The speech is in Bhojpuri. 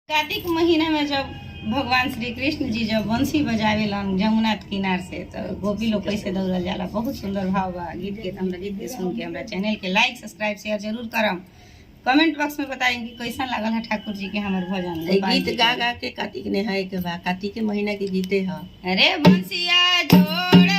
कार्तिक महीना में जब भगवान श्री कृष्ण जी जब बंसी बजावेलन जमुना किनार से तो गोपी लोग कैसे दौड़ल जाला। बहुत सुंदर भाव बा गीत के। हमरा गीत के सुन के हमरा चैनल के लाइक सब्सक्राइब शेयर जरूर करम। कमेंट बॉक्स में बताएं कि कैसा लागल है ठाकुर जी के हमर भजन। गीत गा गा के कार्तिक ने है के बा कार्तिक के महीना के गीते ह। अरे बंसिया जोड़